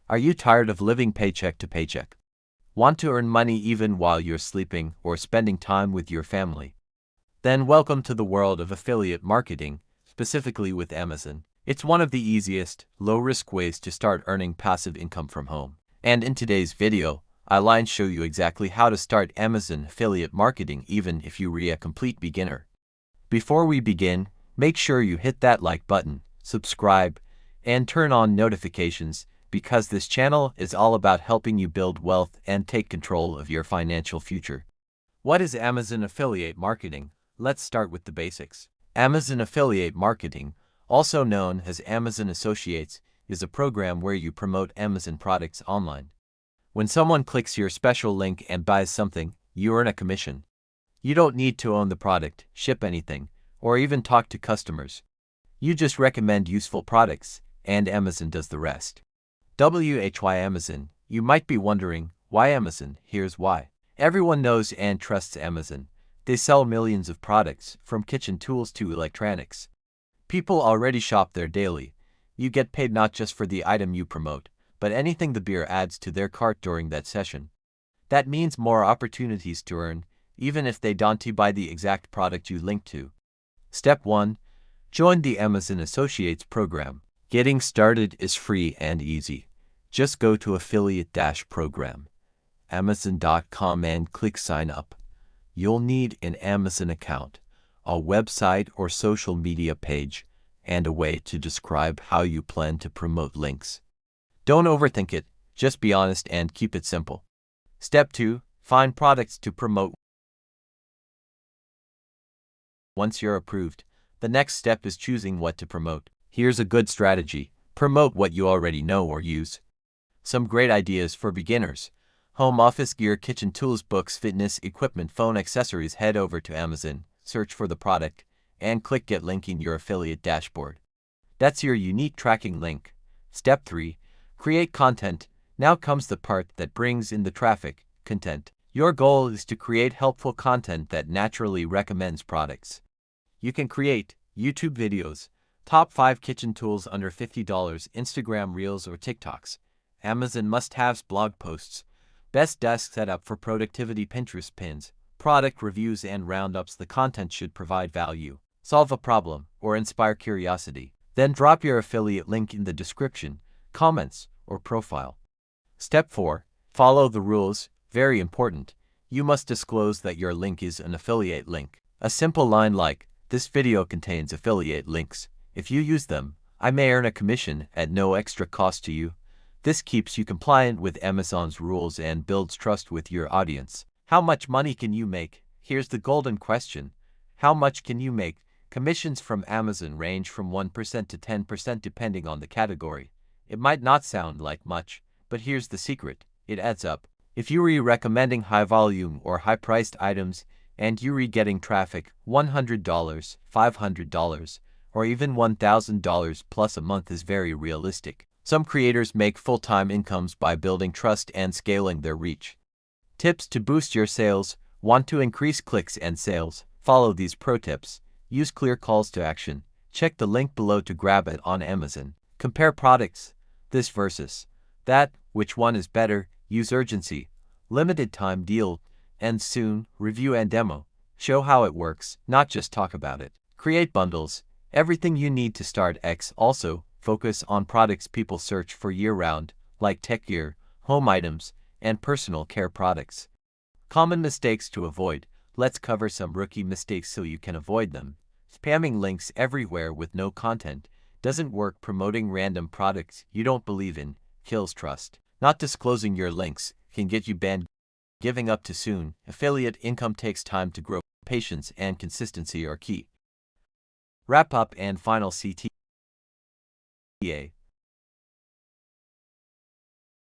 Are you tired of living paycheck to paycheck? Want to earn money even while you're sleeping or spending time with your family? Then welcome to the world of affiliate marketing, specifically with Amazon. It's one of the easiest, low-risk ways to start earning passive income from home. And in today's video, I'll show you exactly how to start Amazon affiliate marketing even if you're a complete beginner. Before we begin, make sure you hit that like button, subscribe, and turn on notifications because this channel is all about helping you build wealth and take control of your financial future. What is Amazon affiliate marketing? Let's start with the basics. Amazon affiliate marketing, also known as Amazon Associates, is a program where you promote Amazon products online. When someone clicks your special link and buys something, you earn a commission. You don't need to own the product, ship anything, or even talk to customers. You just recommend useful products, and Amazon does the rest. Why Amazon? You might be wondering, why Amazon? Here's why. Everyone knows and trusts Amazon. They sell millions of products, from kitchen tools to electronics. People already shop there daily. You get paid not just for the item you promote, but anything the buyer adds to their cart during that session. That means more opportunities to earn, even if they don't buy the exact product you link to. Step 1. Join the Amazon Associates program. Getting started is free and easy. Just go to affiliate-program, amazon.com and click sign up. You'll need an Amazon account, a website or social media page, and a way to describe how you plan to promote links. Don't overthink it, just be honest and keep it simple. Step 2. Find products to promote. Once you're approved, the next step is choosing what to promote. Here's a good strategy. Promote what you already know or use. Some great ideas for beginners. Home office gear, kitchen tools, books, fitness equipment, phone accessories. Head over to Amazon, search for the product, and click Get Link in your affiliate dashboard. That's your unique tracking link. Step 3. Create content. Now comes the part that brings in the traffic, content. Your goal is to create helpful content that naturally recommends products. You can create YouTube videos, top 5 kitchen tools under $50, Instagram Reels or TikToks, Amazon must-haves, blog posts, best desk setup for productivity, Pinterest pins, product reviews and roundups. The content should provide value, solve a problem, or inspire curiosity. Then drop your affiliate link in the description, comments, or profile. Step 4. Follow the rules. Very important. You must disclose that your link is an affiliate link. A simple line like, "This video contains affiliate links. If you use them, I may earn a commission at no extra cost to you." This keeps you compliant with Amazon's rules and builds trust with your audience. How much money can you make? Here's the golden question. How much can you make? Commissions from Amazon range from 1% to 10% depending on the category. It might not sound like much, but here's the secret. It adds up. If you're recommending high-volume or high-priced items and you're getting traffic, $100, $500, or even $1,000 plus a month is very realistic. Some creators make full-time incomes by building trust and scaling their reach. Tips to boost your sales. Want to increase clicks and sales? Follow these pro tips. Use clear calls to action. Check the link below to grab it on Amazon. Compare products. This versus that. Which one is better? Use urgency. Limited time deal. End soon. Review and demo. Show how it works, not just talk about it. Create bundles. Everything you need to start X. Also, focus on products people search for year-round, like tech gear, home items, and personal care products. Common mistakes to avoid. Let's cover some rookie mistakes so you can avoid them. Spamming links everywhere with no content doesn't work. Promoting random products you don't believe in kills trust. Not disclosing your links can get you banned. Giving up too soon. Affiliate income takes time to grow. Patience and consistency are key. Wrap up and final CTA.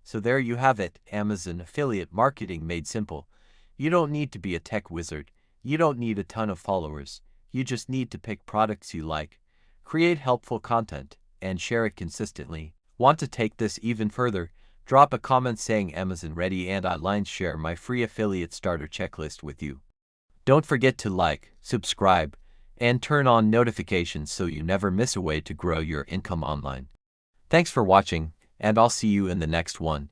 So there you have it, Amazon affiliate marketing made simple. You don't need to be a tech wizard. You don't need a ton of followers. You just need to pick products you like, create helpful content, and share it consistently. Want to take this even further? Drop a comment saying Amazon ready and I'll share my free affiliate starter checklist with you. Don't forget to like, subscribe, and turn on notifications so you never miss a way to grow your income online. Thanks for watching, and I'll see you in the next one.